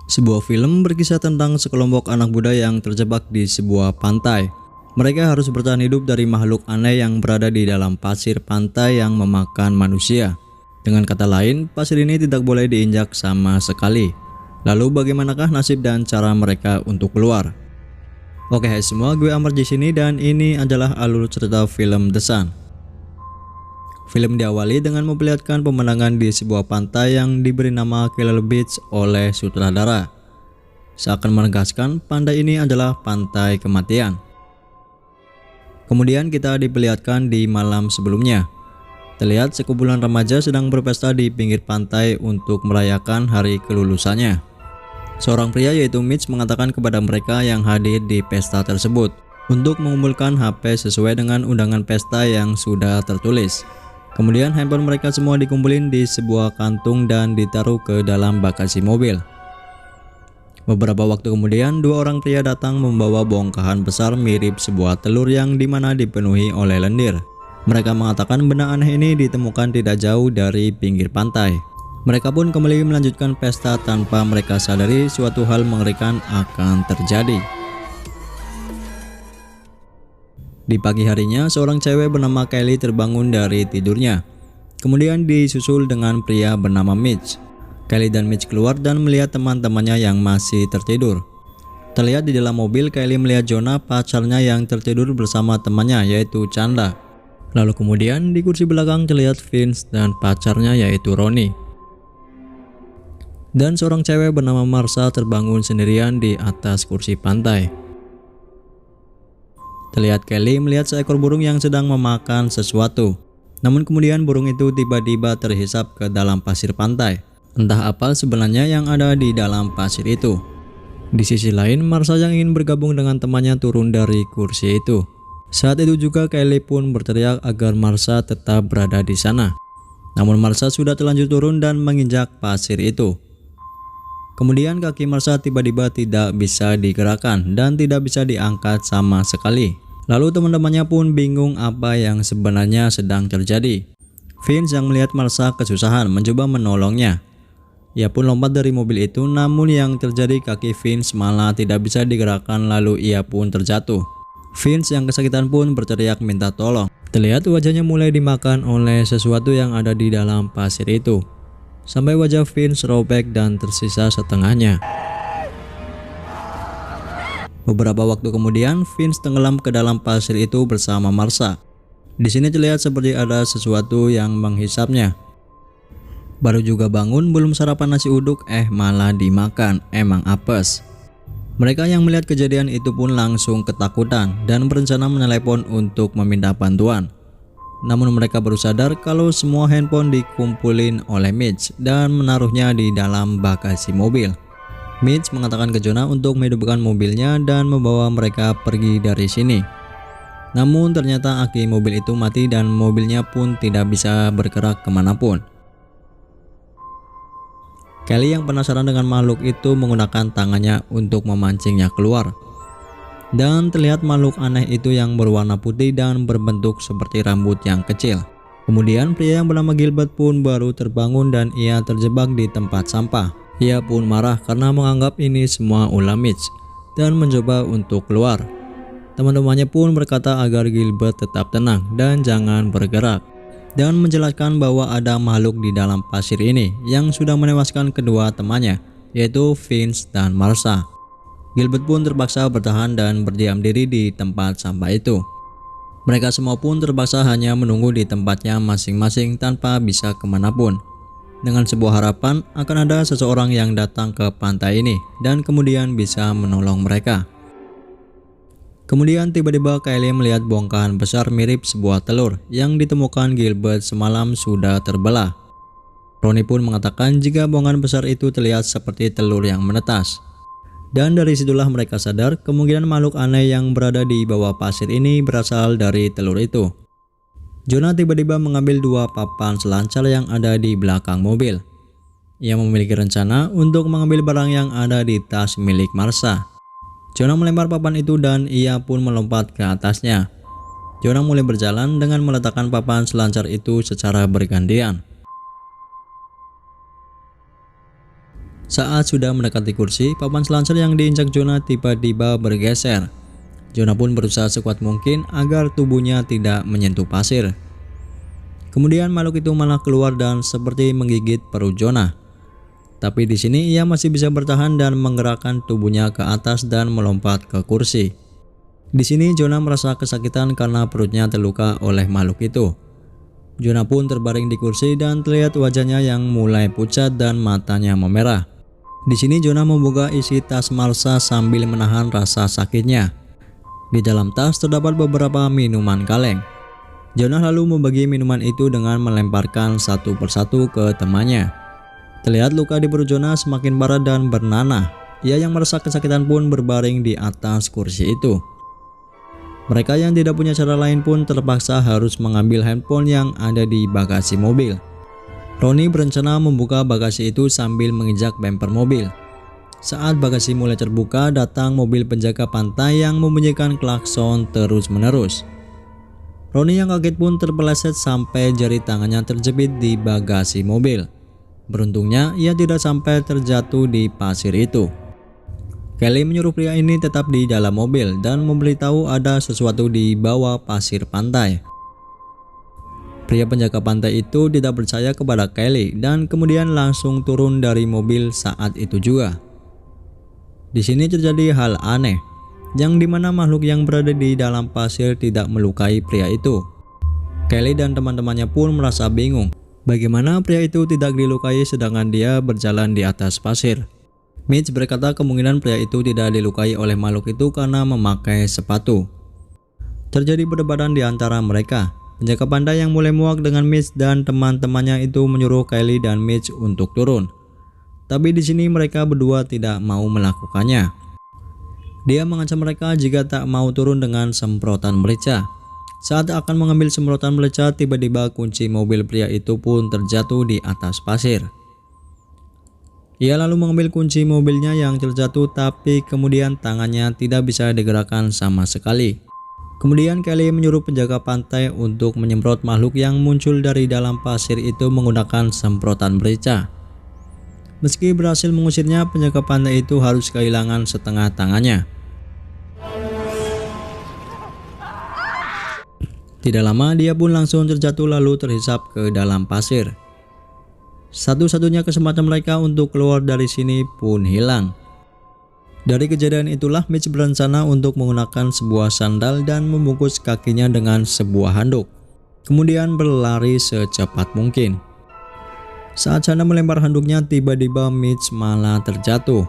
Sebuah film berkisah tentang sekelompok anak muda yang terjebak di sebuah pantai. Mereka harus bertahan hidup dari makhluk aneh yang berada di dalam pasir pantai yang memakan manusia. Dengan kata lain, pasir ini tidak boleh diinjak sama sekali. Lalu bagaimanakah nasib dan cara mereka untuk keluar? Oke hai semua, gue Amar di sini dan ini adalah alur cerita film The Sun. Film diawali dengan memperlihatkan pemandangan di sebuah pantai yang diberi nama Killer Beach oleh sutradara. Seakan menegaskan pantai ini adalah pantai kematian. Kemudian kita diperlihatkan di malam sebelumnya. Terlihat sekumpulan remaja sedang berpesta di pinggir pantai untuk merayakan hari kelulusannya. Seorang pria yaitu Mitch mengatakan kepada mereka yang hadir di pesta tersebut untuk mengumpulkan HP sesuai dengan undangan pesta yang sudah tertulis. Kemudian handphone mereka semua dikumpulin di sebuah kantung dan ditaruh ke dalam bagasi mobil. Beberapa waktu kemudian, dua orang pria datang membawa bongkahan besar mirip sebuah telur yang dimana dipenuhi oleh lendir. Mereka mengatakan benda aneh ini ditemukan tidak jauh dari pinggir pantai. Mereka pun kembali melanjutkan pesta tanpa mereka sadari suatu hal mengerikan akan terjadi. Di pagi harinya, seorang cewek bernama Kylie terbangun dari tidurnya. Kemudian disusul dengan pria bernama Mitch. Kylie dan Mitch keluar dan melihat teman-temannya yang masih tertidur. Terlihat di dalam mobil, Kylie melihat Jonah, pacarnya yang tertidur bersama temannya yaitu Chandler. Lalu kemudian di kursi belakang terlihat Vince dan pacarnya yaitu Ronnie. Dan seorang cewek bernama Marsha terbangun sendirian di atas kursi pantai. Terlihat Kylie melihat seekor burung yang sedang memakan sesuatu. Namun kemudian burung itu tiba-tiba terhisap ke dalam pasir pantai. Entah apa sebenarnya yang ada di dalam pasir itu. Di sisi lain, Marsha yang ingin bergabung dengan temannya turun dari kursi itu. Saat itu juga Kylie pun berteriak agar Marsha tetap berada di sana. Namun Marsha sudah terlanjur turun dan menginjak pasir itu. Kemudian kaki Marsha tiba-tiba tidak bisa digerakkan dan tidak bisa diangkat sama sekali. Lalu teman-temannya pun bingung apa yang sebenarnya sedang terjadi. Vince yang melihat Marsha kesusahan mencoba menolongnya. Ia pun lompat dari mobil itu, namun yang terjadi kaki Vince malah tidak bisa digerakkan lalu ia pun terjatuh. Vince yang kesakitan pun berteriak minta tolong. Terlihat wajahnya mulai dimakan oleh sesuatu yang ada di dalam pasir itu. Sampai wajah Vince robek dan tersisa setengahnya. Beberapa waktu kemudian, Vince tenggelam ke dalam pasir itu bersama Marsha. Di sini terlihat seperti ada sesuatu yang menghisapnya. Baru juga bangun, belum sarapan nasi uduk, malah dimakan, emang apes. Mereka yang melihat kejadian itu pun langsung ketakutan dan berencana menelepon untuk meminta bantuan. Namun mereka baru sadar kalau semua handphone dikumpulin oleh Mitch dan menaruhnya di dalam bagasi mobil. Mitch mengatakan ke Jonah untuk menghidupkan mobilnya dan membawa mereka pergi dari sini. Namun ternyata aki mobil itu mati dan mobilnya pun tidak bisa bergerak kemanapun. Kylie yang penasaran dengan makhluk itu menggunakan tangannya untuk memancingnya keluar. Dan terlihat makhluk aneh itu yang berwarna putih dan berbentuk seperti rambut yang kecil. Kemudian pria yang bernama Gilbert pun baru terbangun dan ia terjebak di tempat sampah. Ia pun marah karena menganggap ini semua ulah Mitch dan mencoba untuk keluar. Teman-temannya pun berkata agar Gilbert tetap tenang dan jangan bergerak, dan menjelaskan bahwa ada makhluk di dalam pasir ini yang sudah menewaskan kedua temannya, yaitu Vince dan Marsha. Gilbert pun terpaksa bertahan dan berdiam diri di tempat sampah itu. Mereka semua pun terpaksa hanya menunggu di tempatnya masing-masing tanpa bisa kemanapun, dengan sebuah harapan akan ada seseorang yang datang ke pantai ini dan kemudian bisa menolong mereka. Kemudian tiba-tiba Kylie melihat bongkahan besar mirip sebuah telur yang ditemukan Gilbert semalam sudah terbelah. Ronnie pun mengatakan jika bongkahan besar itu terlihat seperti telur yang menetas. Dan dari situlah mereka sadar kemungkinan makhluk aneh yang berada di bawah pasir ini berasal dari telur itu. Jonah tiba-tiba mengambil dua papan selancar yang ada di belakang mobil. Ia memiliki rencana untuk mengambil barang yang ada di tas milik Marsha. Jonah melempar papan itu dan ia pun melompat ke atasnya. Jonah mulai berjalan dengan meletakkan papan selancar itu secara bergantian. Saat sudah mendekati kursi, papan selancar yang diinjak Jonah tiba-tiba bergeser. Jonah pun berusaha sekuat mungkin agar tubuhnya tidak menyentuh pasir. Kemudian makhluk itu malah keluar dan seperti menggigit perut Jonah. Tapi di sini ia masih bisa bertahan dan menggerakkan tubuhnya ke atas dan melompat ke kursi. Di sini Jonah merasa kesakitan karena perutnya terluka oleh makhluk itu. Jonah pun terbaring di kursi dan terlihat wajahnya yang mulai pucat dan matanya memerah. Di sini Jonah membuka isi tas Marsha sambil menahan rasa sakitnya. Di dalam tas terdapat beberapa minuman kaleng. Jonah lalu membagi minuman itu dengan melemparkan satu persatu ke temannya. Terlihat luka di perut Jonah semakin parah dan bernanah. Ia yang merasa kesakitan pun berbaring di atas kursi itu. Mereka yang tidak punya cara lain pun terpaksa harus mengambil handphone yang ada di bagasi mobil. Ronnie berencana membuka bagasi itu sambil menginjak bemper mobil. Saat bagasi mulai terbuka, datang mobil penjaga pantai yang membunyikan klakson terus-menerus. Ronnie yang kaget pun terpeleset sampai jari tangannya terjepit di bagasi mobil. Beruntungnya ia tidak sampai terjatuh di pasir itu. Kelly menyuruh pria ini tetap di dalam mobil dan memberitahu ada sesuatu di bawah pasir pantai. Pria penjaga pantai itu tidak percaya kepada Kelly dan kemudian langsung turun dari mobil saat itu juga. Di sini terjadi hal aneh, yang dimana makhluk yang berada di dalam pasir tidak melukai pria itu. Kelly dan teman-temannya pun merasa bingung, bagaimana pria itu tidak dilukai sedangkan dia berjalan di atas pasir. Mitch berkata kemungkinan pria itu tidak dilukai oleh makhluk itu karena memakai sepatu. Terjadi perdebatan di antara mereka. Penjaga pantai yang mulai muak dengan Mitch dan teman-temannya itu menyuruh Kelly dan Mitch untuk turun. Tapi di sini mereka berdua tidak mau melakukannya. Dia mengancam mereka jika tak mau turun dengan semprotan merica. Saat akan mengambil semprotan merica, tiba-tiba kunci mobil pria itu pun terjatuh di atas pasir. Ia lalu mengambil kunci mobilnya yang terjatuh, tapi kemudian tangannya tidak bisa digerakkan sama sekali. Kemudian Kelly menyuruh penjaga pantai untuk menyemprot makhluk yang muncul dari dalam pasir itu menggunakan semprotan merica. Meski berhasil mengusirnya, penjaga pantai itu harus kehilangan setengah tangannya. Tidak lama dia pun langsung terjatuh lalu terhisap ke dalam pasir. Satu-satunya kesempatan mereka untuk keluar dari sini pun hilang. Dari kejadian itulah Mitch berencana untuk menggunakan sebuah sandal dan membungkus kakinya dengan sebuah handuk. Kemudian berlari secepat mungkin. Saat Sana melempar handuknya, tiba-tiba Mitch malah terjatuh.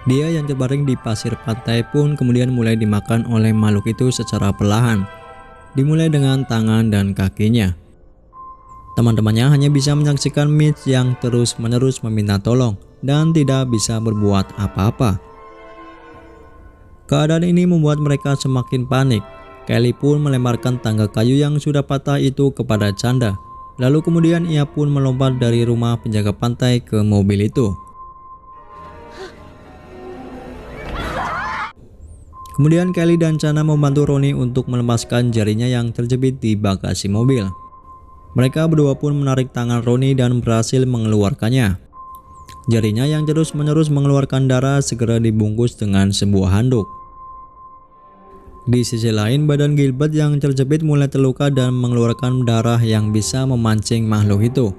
Dia yang terbaring di pasir pantai pun kemudian mulai dimakan oleh makhluk itu secara perlahan. Dimulai dengan tangan dan kakinya. Teman-temannya hanya bisa menyaksikan Mitch yang terus-menerus meminta tolong dan tidak bisa berbuat apa-apa. Keadaan ini membuat mereka semakin panik. Kelly pun melemparkan tangga kayu yang sudah patah itu kepada Chanda. Lalu kemudian ia pun melompat dari rumah penjaga pantai ke mobil itu. Kemudian Kelly dan Chanda membantu Ronnie untuk melepaskan jarinya yang terjepit di bagasi mobil. Mereka berdua pun menarik tangan Ronnie dan berhasil mengeluarkannya. Jarinya yang terus-menerus mengeluarkan darah segera dibungkus dengan sebuah handuk. Di sisi lain, badan Gilbert yang terjepit mulai terluka dan mengeluarkan darah yang bisa memancing makhluk itu.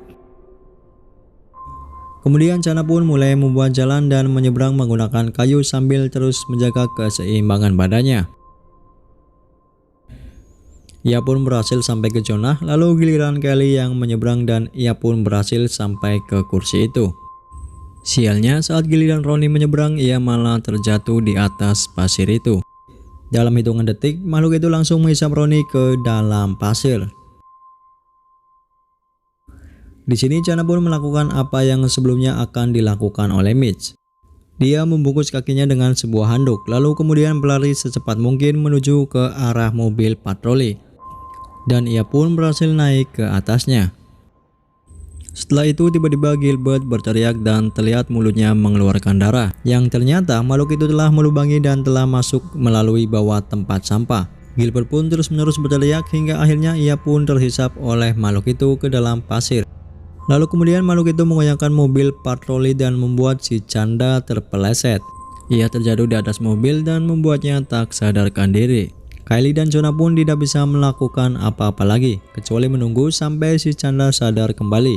Kemudian Chana pun mulai membuat jalan dan menyeberang menggunakan kayu sambil terus menjaga keseimbangan badannya. Ia pun berhasil sampai ke Jonah, lalu giliran Kelly yang menyeberang dan ia pun berhasil sampai ke kursi itu. Sialnya, saat giliran Ronnie menyeberang, ia malah terjatuh di atas pasir itu. Dalam hitungan detik, makhluk itu langsung menghisap Ronnie ke dalam pasir. Di sini Chana pun melakukan apa yang sebelumnya akan dilakukan oleh Mitch. Dia membungkus kakinya dengan sebuah handuk, lalu kemudian berlari secepat mungkin menuju ke arah mobil patroli. Dan ia pun berhasil naik ke atasnya. Setelah itu tiba-tiba Gilbert berteriak dan terlihat mulutnya mengeluarkan darah. Yang ternyata makhluk itu telah melubangi dan telah masuk melalui bawah tempat sampah. Gilbert pun terus-menerus berteriak hingga akhirnya ia pun terhisap oleh makhluk itu ke dalam pasir. Lalu kemudian makhluk itu mengoyangkan mobil patroli dan membuat si Chanda terpeleset. Ia terjatuh di atas mobil dan membuatnya tak sadarkan diri. Kylie dan Jonah pun tidak bisa melakukan apa-apa lagi, kecuali menunggu sampai si Chanda sadar kembali.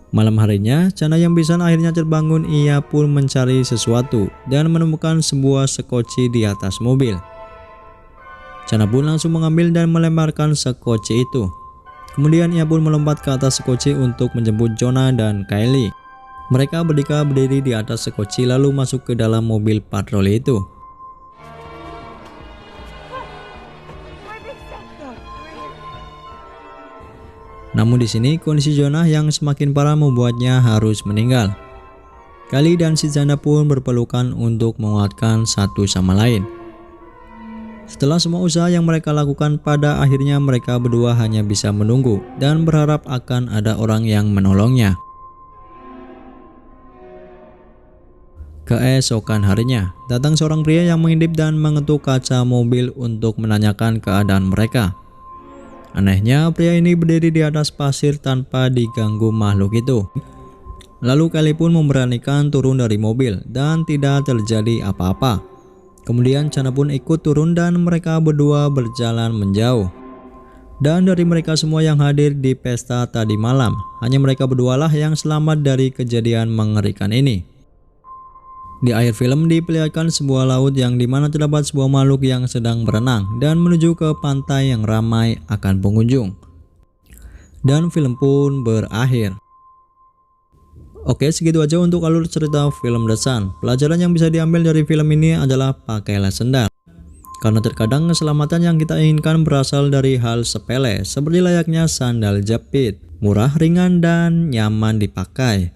Malam harinya, Chanda yang pingsan akhirnya terbangun. Ia pun mencari sesuatu dan menemukan sebuah sekoci di atas mobil. Chanda pun langsung mengambil dan melemparkan sekoci itu. Kemudian ia pun melompat ke atas sekoci untuk menjemput Jonah dan Kylie. Mereka berdiri di atas sekoci lalu masuk ke dalam mobil patroli itu. Namun di sini kondisi Jonah yang semakin parah membuatnya harus meninggal. Kylie dan si Chanda pun berpelukan untuk menguatkan satu sama lain. Setelah semua usaha yang mereka lakukan, pada akhirnya mereka berdua hanya bisa menunggu dan berharap akan ada orang yang menolongnya. Keesokan harinya, datang seorang pria yang mengintip dan mengetuk kaca mobil untuk menanyakan keadaan mereka. Anehnya, pria ini berdiri di atas pasir tanpa diganggu makhluk itu. Lalu Kylie pun memberanikan turun dari mobil dan tidak terjadi apa-apa. Kemudian Chanda pun ikut turun dan mereka berdua berjalan menjauh. Dan dari mereka semua yang hadir di pesta tadi malam, hanya mereka berdualah yang selamat dari kejadian mengerikan ini. Di akhir film diperlihatkan sebuah laut yang dimana terdapat sebuah makhluk yang sedang berenang dan menuju ke pantai yang ramai akan pengunjung. Dan film pun berakhir. Oke, segitu aja untuk alur cerita film The Sun. Pelajaran yang bisa diambil dari film ini adalah pakailah sendal. Karena terkadang keselamatan yang kita inginkan berasal dari hal sepele, seperti layaknya sandal jepit, murah, ringan, dan nyaman dipakai.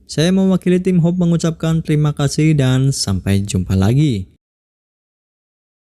Saya mewakili tim Hope mengucapkan terima kasih dan sampai jumpa lagi.